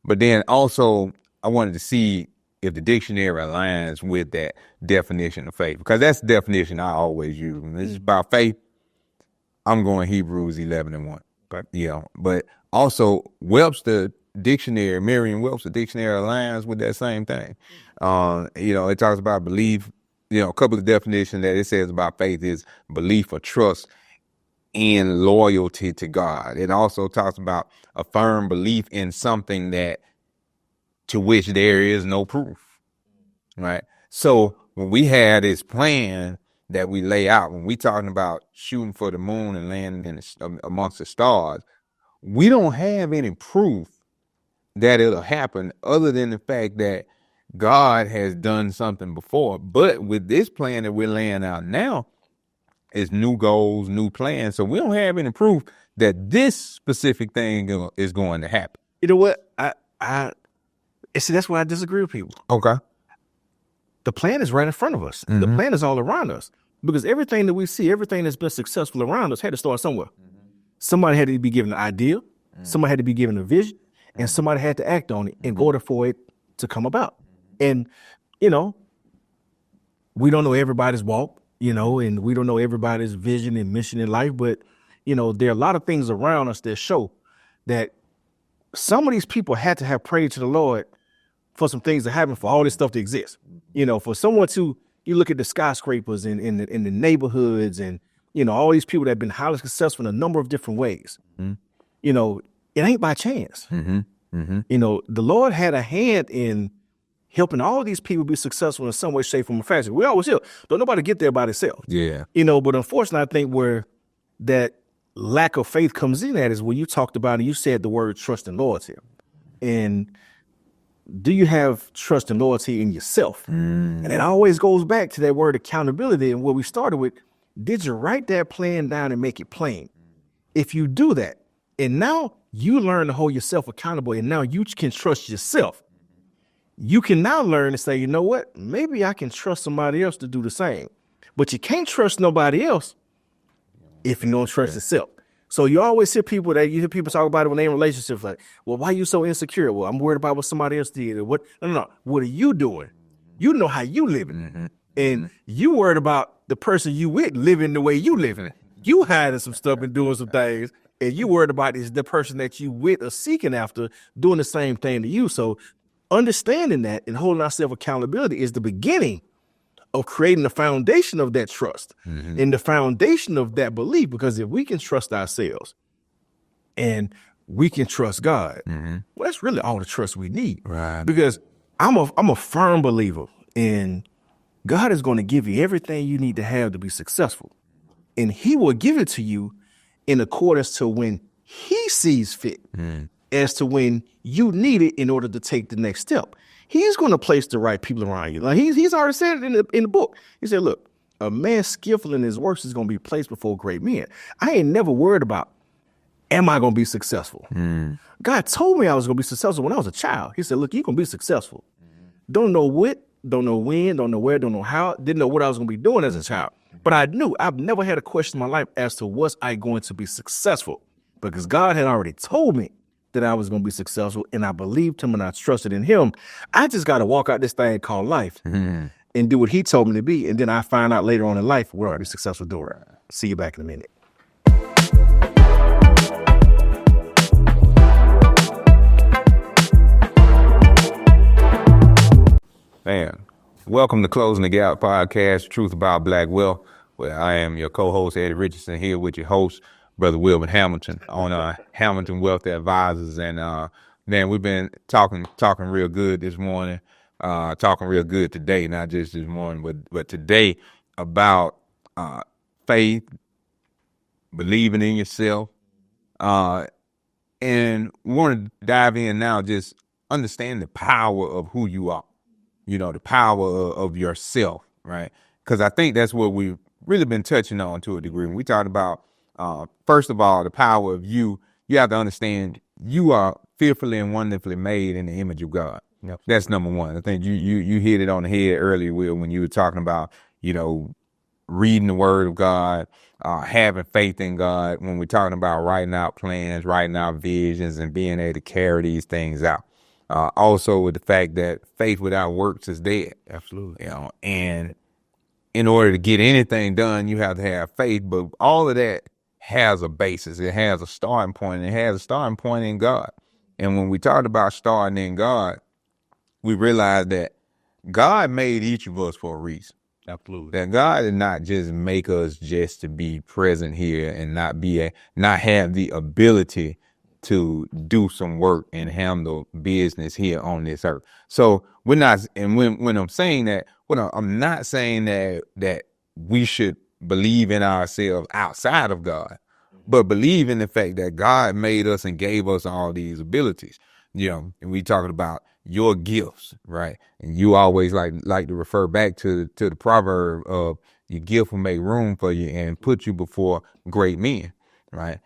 But then also, I wanted to see if the dictionary aligns with that definition of faith, because that's the definition I always use. When it's about faith, I'm going Hebrews 11:1. But also Webster Dictionary, Merriam-Webster Dictionary aligns with that same thing. It talks about belief. A couple of definitions that it says about faith is belief or trust in loyalty to God. It also talks about a firm belief in something to which there is no proof, right? So when we had this plan that we lay out, when we talking about shooting for the moon and landing amongst the stars, we don't have any proof that it'll happen other than the fact that God has done something before. But with this plan that we're laying out now, it's new goals, new plans. So we don't have any proof that this specific thing is going to happen. You know what? See, that's why I disagree with people. Okay. The plan is right in front of us. The plan is all around us, because everything that we see, everything that's been successful around us had to start somewhere. Somebody had to be given an idea. Somebody had to be given a vision, and somebody had to act on it in order for it to come about. And, we don't know everybody's walk, and we don't know everybody's vision and mission in life, but, there are a lot of things around us that show that some of these people had to have prayed to the Lord for some things to happen, for all this stuff to exist. For someone you look at the skyscrapers in the neighborhoods and, all these people that have been highly successful in a number of different ways. It ain't by chance. The Lord had a hand in helping all these people be successful in some way, shape, form, or fashion. We always hear, don't nobody get there by themselves. Yeah. But unfortunately, I think where that lack of faith comes in at is when you talked about and you said the word trust and loyalty. And do you have trust and loyalty in yourself? And it always goes back to that word accountability and what we started with. Did you write that plan down and make it plain? If you do that, and now you learn to hold yourself accountable, and now you can trust yourself, you can now learn to say, you know what, maybe I can trust somebody else to do the same. But you can't trust nobody else if you don't trust yourself. So you always hear people talk about it when they're in relationships, like, well, why are you so insecure? Well, I'm worried about what somebody else did. Or what? No. What are you doing? You know how you living. And you worried about the person you with living the way you living. You hiding some stuff and doing some things. And you worried about is the person that you with or seeking after doing the same thing to you. So understanding that and holding ourselves accountability is the beginning of creating the foundation of that trust and the foundation of that belief. Because if we can trust ourselves and we can trust God, well, that's really all the trust we need. Right. Because I'm a firm believer in God is going to give you everything you need to have to be successful. And he will give it to you in accordance to when he sees fit as to when you need it in order to take the next step. He's going to place the right people around you. Like he's already said it in the book. He said, look, a man skillful in his works is going to be placed before great men. I ain't never worried about, am I going to be successful? God told me I was going to be successful when I was a child. He said, look, you're going to be successful. Don't know what, don't know when, don't know where, don't know how, didn't know what I was going to be doing as a child. But I knew I've never had a question in my life as to was I going to be successful, because God had already told me that I was going to be successful, and I believed him and I trusted in him. I just got to walk out this thing called life and do what he told me to be. And then I find out later on in life where I'll be successful doing it. See you back in a minute. Man, welcome to Closing the Gap Podcast, Truth About Black Wealth, where I am your co-host, Eddie Richardson, here with your host, Brother Wilbert Hamilton, on Hamilton Wealth Advisors. And Man, we've been talking real good this morning, talking real good today, not just this morning, but today about faith, believing in yourself, and we want to dive in now, just understand the power of who you are, the power of yourself, right? Because I think that's what we've really been touching on to a degree. When we talked about, first of all, the power of you have to understand you are fearfully and wonderfully made in the image of God. Yep. That's number one. I think you hit it on the head earlier, Will, when you were talking about, reading the word of God, having faith in God, when we're talking about writing out plans, writing out visions, and being able to carry these things out. Also with the fact that faith without works is dead. Absolutely. And in order to get anything done, you have to have faith, but all of that has a basis. It has a starting point, and it has a starting point in God. And when we talked about starting in God, we realized that God made each of us for a reason. Absolutely. That God did not just make us just to be present here and not have the ability to do some work and handle business here on this earth. So we're not, and when I'm saying that, I'm not saying that we should believe in ourselves outside of God, but believe in the fact that God made us and gave us all these abilities. And we talking about your gifts, right? And you always like to refer back to the proverb of your gift will make room for you and put you before great men, right?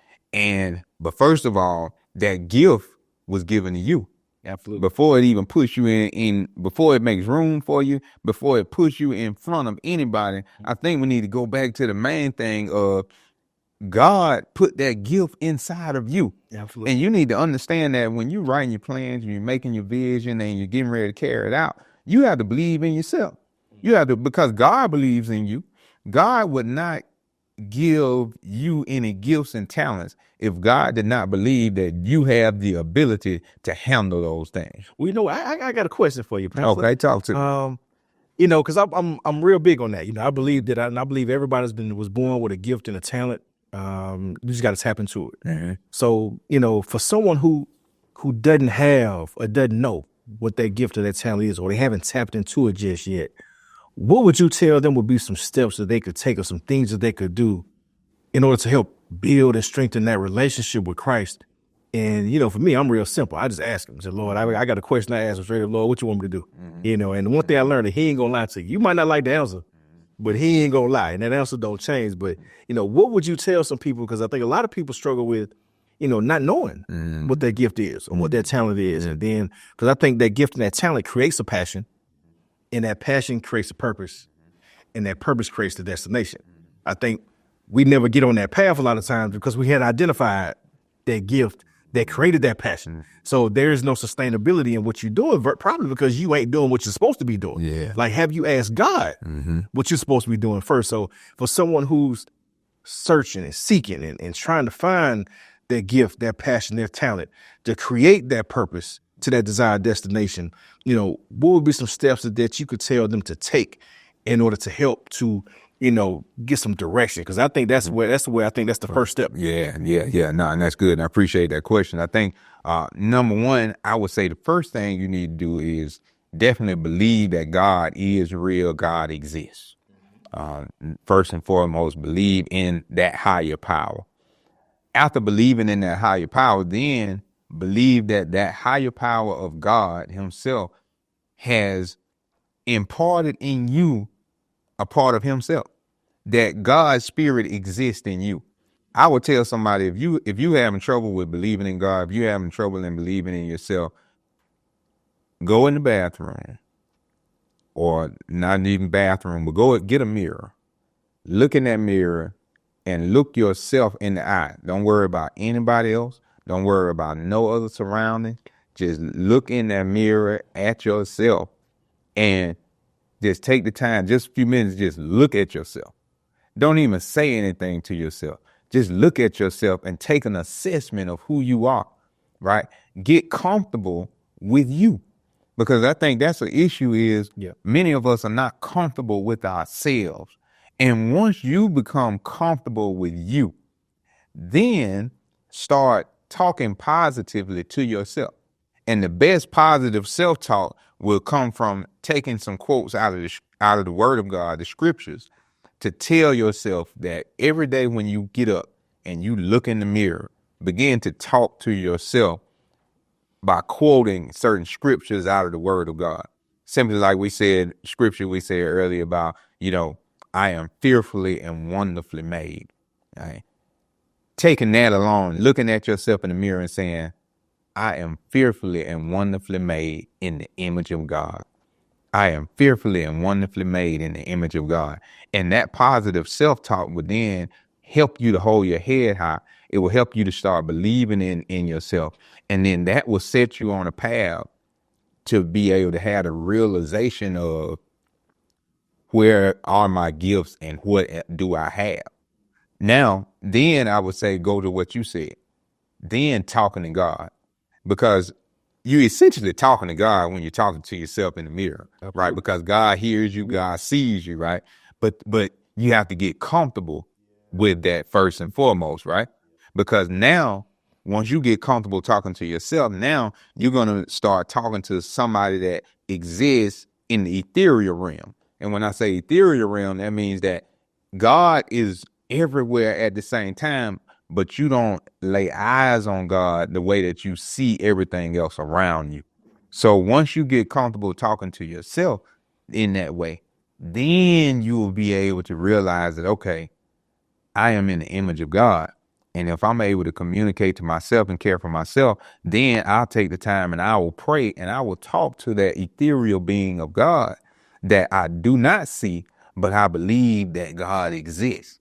But first of all, that gift was given to you. Absolutely. Before it even puts you in, before it makes room for you, before it puts you in front of anybody, I think we need to go back to the main thing of God put that gift inside of you. Absolutely. And you need to understand that when you're writing your plans and you're making your vision and you're getting ready to carry it out, you have to believe in yourself. You have to, because God believes in you. God would not give you any gifts and talents if God did not believe that you have the ability to handle those things. Well, I got a question for you, Pastor. Okay, talk to me. Because I'm real big on that. I believe that, and I believe everybody's was born with a gift and a talent. You just got to tap into it. Mm-hmm. So, for someone who doesn't have or doesn't know what their gift or their talent is, or they haven't tapped into it just yet, what would you tell them would be some steps that they could take or some things that they could do in order to help build and strengthen that relationship with Christ? And, for me, I'm real simple. I just ask him, I said, Lord, I got a question I ask him straight up, Lord, what you want me to do? Mm-hmm. And the one thing I learned, that he ain't going to lie to you. You might not like the answer, but he ain't going to lie. And that answer don't change. But, what would you tell some people? Because I think a lot of people struggle with, not knowing what their gift is or what their talent is. And then, because I think that gift and that talent creates a passion, and that passion creates a purpose, and that purpose creates the destination. I think we never get on that path a lot of times because we hadn't identified that gift that created that passion. So there is no sustainability in what you're doing, probably because you ain't doing what you're supposed to be doing. Yeah. Like, have you asked God what you're supposed to be doing first? So for someone who's searching and seeking and trying to find their gift, their passion, their talent to create that purpose to that desired destination, what would be some steps that you could tell them to take in order to help to, get some direction? Because I think that's where I think that's the first step. Yeah. No, and that's good. And I appreciate that question. I think, number one, I would say the first thing you need to do is definitely believe that God is real. God exists. First and foremost, believe in that higher power. After believing in that higher power, then believe that higher power of God himself has imparted in you a part of himself, that God's spirit exists in you. I would tell somebody, if you having trouble with believing in God, if you having trouble in believing in yourself, go in the bathroom, or not even bathroom, but go get a mirror, look in that mirror and look yourself in the eye. Don't worry about anybody else. Don't worry about no other surroundings. Just look in that mirror at yourself and just take the time, just a few minutes, just look at yourself. Don't even say anything to yourself. Just look at yourself and take an assessment of who you are, right? Get comfortable with you. Because I think that's the issue is many of us are not comfortable with ourselves. And once you become comfortable with you, then start talking positively to yourself. And the best positive self-talk will come from taking some quotes out of the word of God, the scriptures, to tell yourself that every day when you get up and you look in the mirror, begin to talk to yourself by quoting certain scriptures out of the word of God. Simply like we said earlier about, I am fearfully and wonderfully made. Right? Taking that alone, looking at yourself in the mirror and saying, I am fearfully and wonderfully made in the image of God. I am fearfully and wonderfully made in the image of God. And that positive self-talk would then help you to hold your head high. It will help you to start believing in yourself. And then that will set you on a path to be able to have the realization of where are my gifts and what do I have. Now, then I would say go to what you said. Then talking to God. Because you essentially talking to God when you're talking to yourself in the mirror, right? Because God hears you, God sees you, right? But you have to get comfortable with that first and foremost, right? Because now, once you get comfortable talking to yourself, now you're going to start talking to somebody that exists in the ethereal realm. And when I say ethereal realm, that means that God is everywhere at the same time, but you don't lay eyes on God the way that you see everything else around you. So once you get comfortable talking to yourself in that way, then you will be able to realize that, okay, I am in the image of God. And if I'm able to communicate to myself and care for myself, then I'll take the time and I will pray and I will talk to that ethereal being of God that I do not see, but I believe that God exists.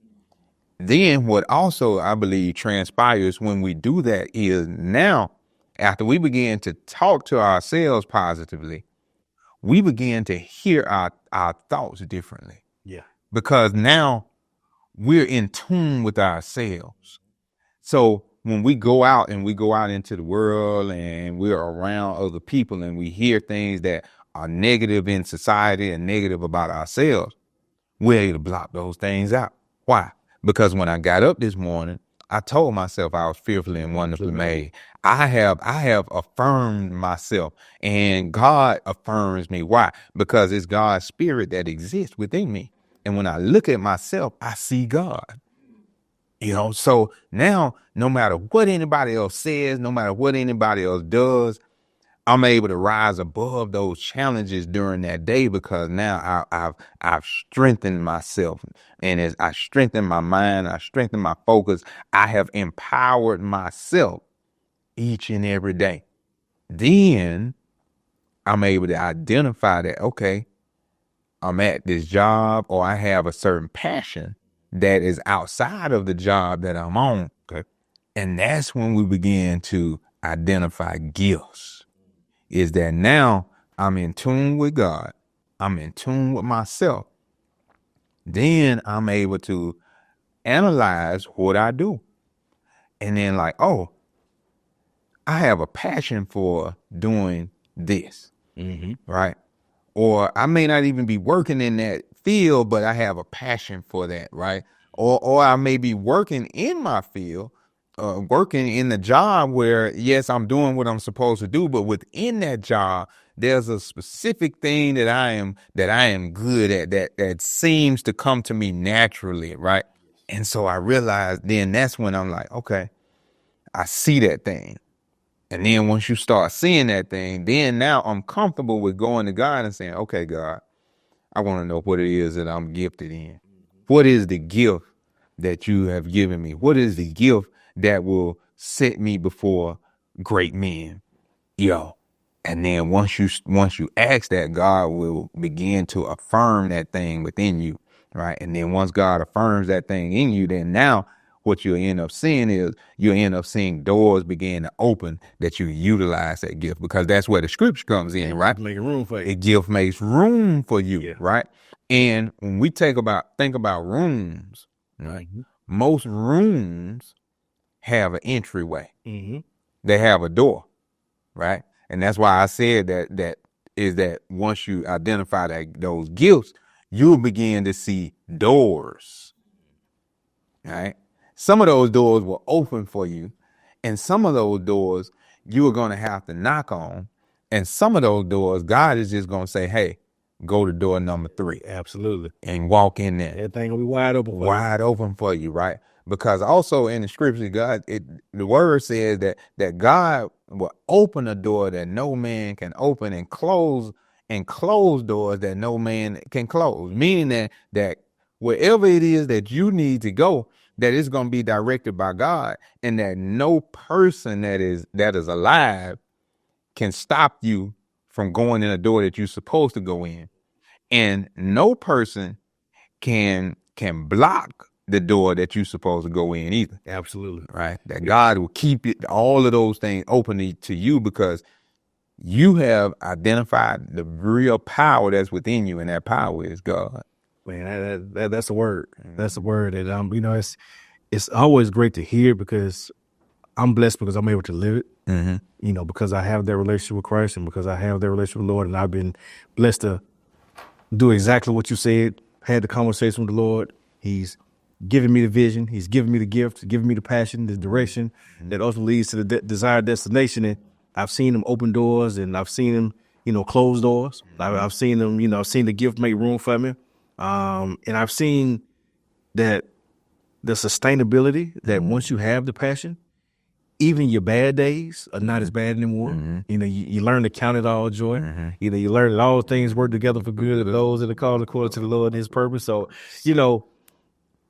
Then what also I believe transpires when we do that is now, after we begin to talk to ourselves positively, we begin to hear our thoughts differently. Yeah. Because now we're in tune with ourselves. So when we go out into the world and we're around other people and we hear things that are negative in society and negative about ourselves, we're able to block those things out. Why? Because when I got up this morning, I told myself I was fearfully and wonderfully made. I have affirmed myself, and God affirms me. Why? Because it's God's spirit that exists within me. And when I look at myself, I see God. So now no matter what anybody else says, no matter what anybody else does, I'm able to rise above those challenges during that day because now I've strengthened myself. And as I strengthen my mind, I strengthen my focus, I have empowered myself each and every day. Then I'm able to identify that, okay, I'm at this job or I have a certain passion that is outside of the job that I'm on. Okay. And that's when we begin to identify gifts. Is that now I'm in tune with God. I'm in tune with myself. Then I'm able to analyze what I do. And then like, oh, I have a passion for doing this, right? Or I may not even be working in that field, but I have a passion for that, right? Or I may be working in my field, working in the job where, yes, I'm doing what I'm supposed to do, but within that job, there's a specific thing that I am good at that seems to come to me naturally, right? And so I realized then that's when I'm like, okay, I see that thing. And then once you start seeing that thing, then now I'm comfortable with going to God and saying, okay, God, I want to know what it is that I'm gifted in. What is the gift that you have given me? What is the gift that will set me before great men? And then once you ask that, God will begin to affirm that thing within you, right? And then once God affirms that thing in you, then now what you'll end up seeing is you'll end up seeing doors begin to open that you utilize that gift, because that's where the scripture comes in, right? Making room for you. A gift makes room for you, right? And when we think about rooms, right? Most rooms have an entryway. They have a door, right? And that's why I said that once you identify those gifts, you'll begin to see doors, right? Some of those doors will open for you, and some of those doors you are going to have to knock on. And some of those doors, God is just going to say, hey, go to door number 3. Absolutely. And walk in there. Everything will be wide open. Wide open for you, right? Because also in the scripture, the word says that God will open a door that no man can open and close doors that no man can close. Meaning that wherever it is that you need to go, that it's going to be directed by God, and that no person that is alive can stop you from going in a door that you're supposed to go in. And no person can block the door that you're supposed to go in either. Absolutely. Right? That God will keep all of those things open to you because you have identified the real power that's within you, and that power is God. Man, that's a word. That's a word. And it's always great to hear because I'm blessed because I'm able to live it. Mm-hmm. Because I have that relationship with Christ and because I have that relationship with the Lord, and I've been blessed to do exactly what you said. Had the conversation with the Lord. He's given me the vision. He's given me the gift, given me the passion, the direction that also leads to the desired destination. And I've seen him open doors, and I've seen him, close doors. I've seen him, I've seen the gift make room for me. And I've seen that the sustainability that once you have the passion, even your bad days are not as bad anymore. Mm-hmm. You learn to count it all joy. Mm-hmm. You learn that all things work together for good of those that are called according to the Lord and his purpose. So,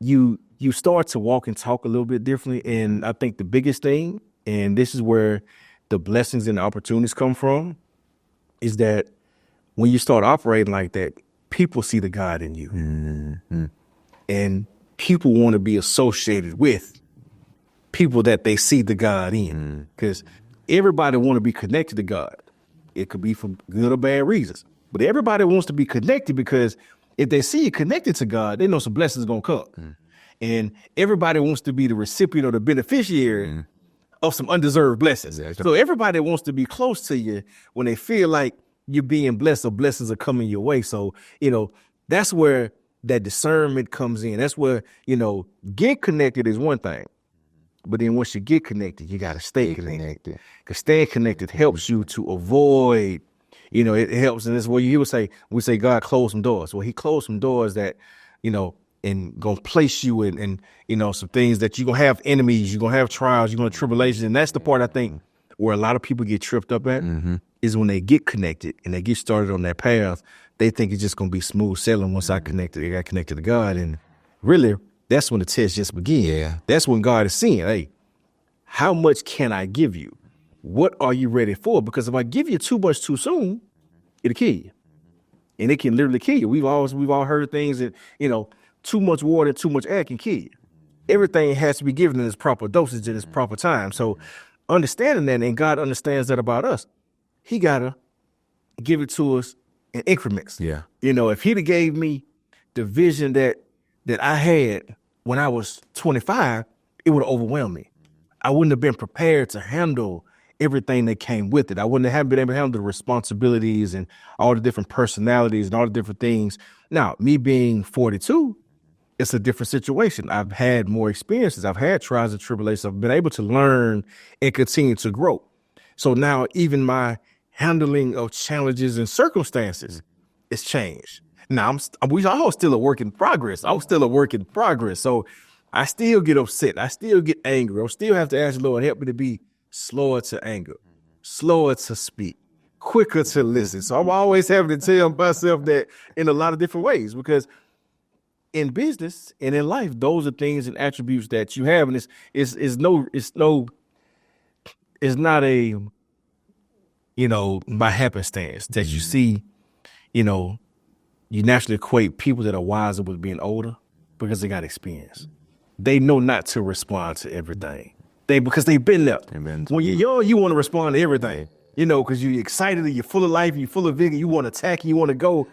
you start to walk and talk a little bit differently. And I think the biggest thing, and this is where the blessings and the opportunities come from, is that when you start operating like that, people see the God in you. Mm-hmm. And people want to be associated with people that they see the God in, because everybody want to be connected to God. It could be for good or bad reasons, but everybody wants to be connected because if they see you connected to God, they know some blessings going to come. And everybody wants to be the recipient or the beneficiary of some undeserved blessings. So everybody wants to be close to you when they feel like you're being blessed or blessings are coming your way. So, that's where that discernment comes in. That's where, get connected is one thing. But then once you get connected, you got to stay connected. Because staying connected helps you to avoid, it helps. And this is where you would say, we say God closed some doors. Well, he closed some doors that, and going to place you in, some things that you're going to have enemies, you're going to have trials, you're going to have tribulations. And that's the part I think where a lot of people get tripped up at is when they get connected and they get started on that path, they think it's just going to be smooth sailing once I got connected to God. And really, that's when the test just begins. Yeah. That's when God is saying, hey, how much can I give you? What are you ready for? Because if I give you too much too soon, it'll kill you. And it can literally kill you. We've all heard things that, too much water, too much air can kill you. Everything has to be given in its proper dosage at its proper time. So understanding that, and God understands that about us, he got to give it to us in increments. Yeah. If he'd have gave me the vision that I had when I was 25, it would have overwhelmed me. I wouldn't have been prepared to handle everything that came with it. I wouldn't have been able to handle the responsibilities and all the different personalities and all the different things. Now, me being 42, it's a different situation. I've had more experiences. I've had trials and tribulations. I've been able to learn and continue to grow. So now even my handling of challenges and circumstances is changed. Now, we all still a work in progress. I'm still a work in progress. So I still get upset. I still get angry. I still have to ask the Lord, help me to be slower to anger, slower to speak, quicker to listen. So I'm always having to tell myself that in a lot of different ways, because in business and in life, those are things and attributes that you have. And it's not a, by happenstance that you see, you naturally equate people that are wiser with being older because they got experience. They know not to respond to everything. Because they've been there. When you're young, you want to respond to everything, because you're excited, you're full of life, you're full of vigor, you want to attack, you want to go.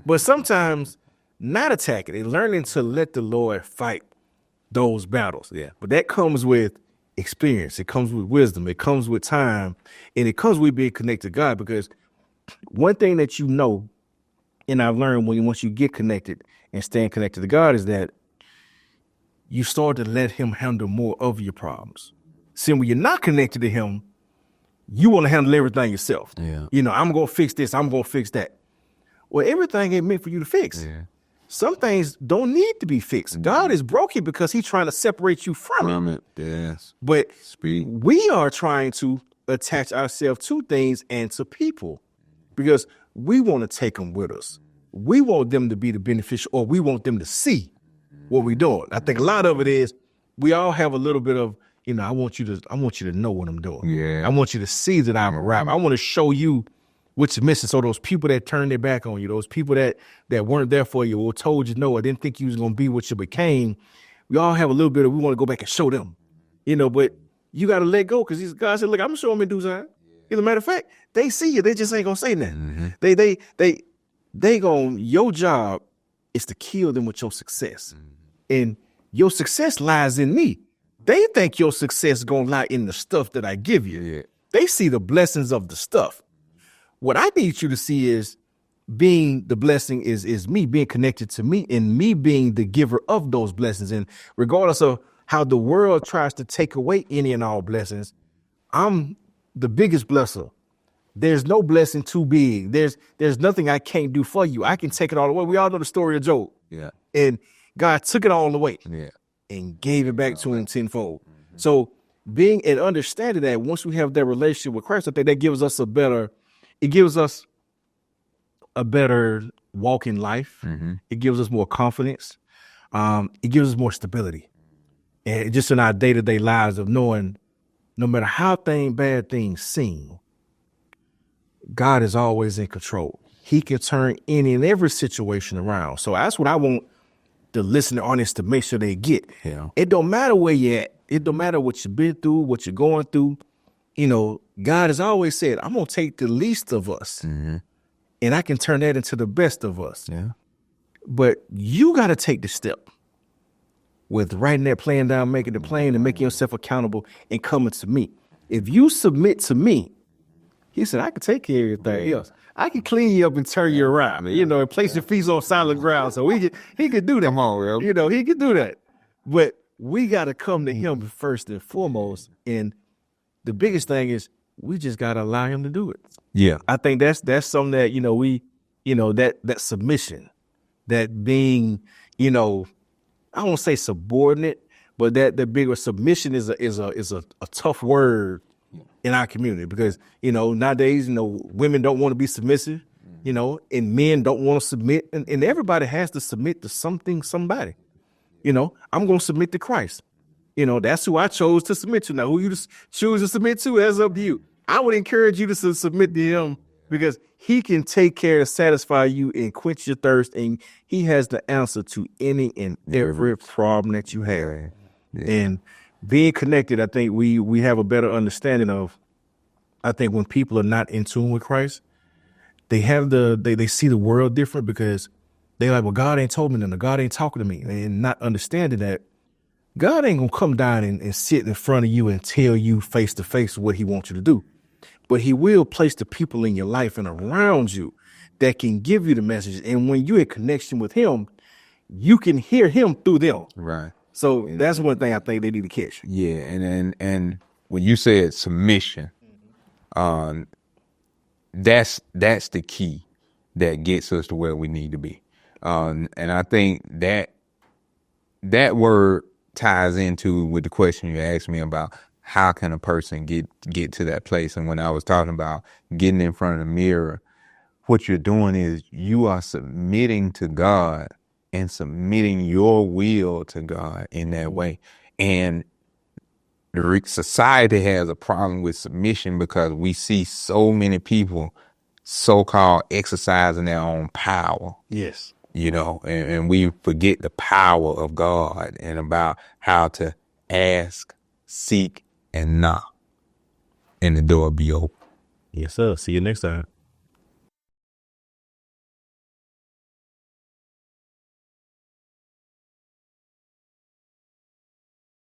But sometimes not attacking and learning to let the Lord fight those battles. Yeah. But that comes with experience. It comes with wisdom. It comes with time. And it comes with being connected to God, because one thing that and I've learned once you get connected and staying connected to God, is that you start to let him handle more of your problems. See, when you're not connected to him, you want to handle everything yourself. Yeah. You know, I'm going to fix this. I'm going to fix that. Well, everything ain't meant for you to fix. Yeah. Some things don't need to be fixed. God is broken because he's trying to separate you from it. Yes. But Speak. we are trying to attach ourselves to things and to people because we want to take them with us. We want them to be the beneficial, or we want them to see what we're doing. I think a lot of it is we all have a little bit of, you know, I want you to know what I'm doing. Yeah. I want you to see that I'm a rapper. I want to show you what you're missing. So those people that turned their back on you, those people that weren't there for you or told you no, or didn't think you was going to be what you became, we all have a little bit of, we want to go back and show them, you know, but you got to let go because God said, look, I'm going to show them in due time. As a matter of fact, they see you. They just ain't going to say nothing. Mm-hmm. Your job is to kill them with your success. Mm-hmm. And your success lies in me. They think your success going to lie in the stuff that I give you. Yeah. They see the blessings of the stuff. What I need you to see is being the blessing is me being connected to me and me being the giver of those blessings. And regardless of how the world tries to take away any and all blessings, I'm the biggest blesser. There's no blessing too big. There's nothing I can't do for you. I can take it all away. We all know the story of Job. Yeah. And God took it all away. Yeah. And gave it back to him tenfold. Mm-hmm. So being and understanding that once we have that relationship with Christ, I think that gives us a better walk in life. Mm-hmm. It gives us more confidence. It gives us more stability. And just in our day-to-day lives of knowing no matter how bad things seem, God is always in control. He can turn any and every situation around. So that's what I want the listening audience to make sure they get. Yeah. It don't matter where you're at. It don't matter what you've been through, what you're going through. You know, God has always said, I'm going to take the least of us and I can turn that into the best of us. Yeah. But you got to take the step with writing that plan down, making it plain, and making yourself accountable and coming to me. If you submit to me, he said, I can take care of everything else. I can clean you up and turn you around, you know, and place your feet on solid ground. So he could do that. Come on, Will. You know, he could do that. But we got to come to him first and foremost. And the biggest thing is we just got to allow him to do it. Yeah. I think that's something that, you know, that submission, that being, you know, I won't say subordinate, but that the bigger submission is a tough word in our community because, you know, nowadays, you know, women don't want to be submissive, you know, and men don't want to submit. And everybody has to submit to somebody. You know, I'm going to submit to Christ. You know, that's who I chose to submit to. Now, who you choose to submit to, that's up to you. I would encourage you to submit to him because he can take care of, satisfy you and quench your thirst. And he has the answer to any and every problem that you have. Yeah. And being connected, I think we have a better understanding of, I think when people are not in tune with Christ, they have they see the world different because they're like, well, God ain't told me nothing. God ain't talking to me. And not understanding that God ain't going to come down and sit in front of you and tell you face to face what he wants you to do. But he will place the people in your life and around you that can give you the message. And when you're in connection with him, you can hear him through them. Right. So that's one thing I think they need to catch. Yeah, and when you said submission, that's the key that gets us to where we need to be. And I think that word ties into with the question you asked me about how can a person get to that place. And when I was talking about getting in front of the mirror, what you're doing is you are submitting to God and submitting your will to God in that way. And the society has a problem with submission because we see so many people so-called exercising their own power. Yes. You know, and we forget the power of God and about how to ask, seek, and knock, and the door be open. Yes, sir. See you next time.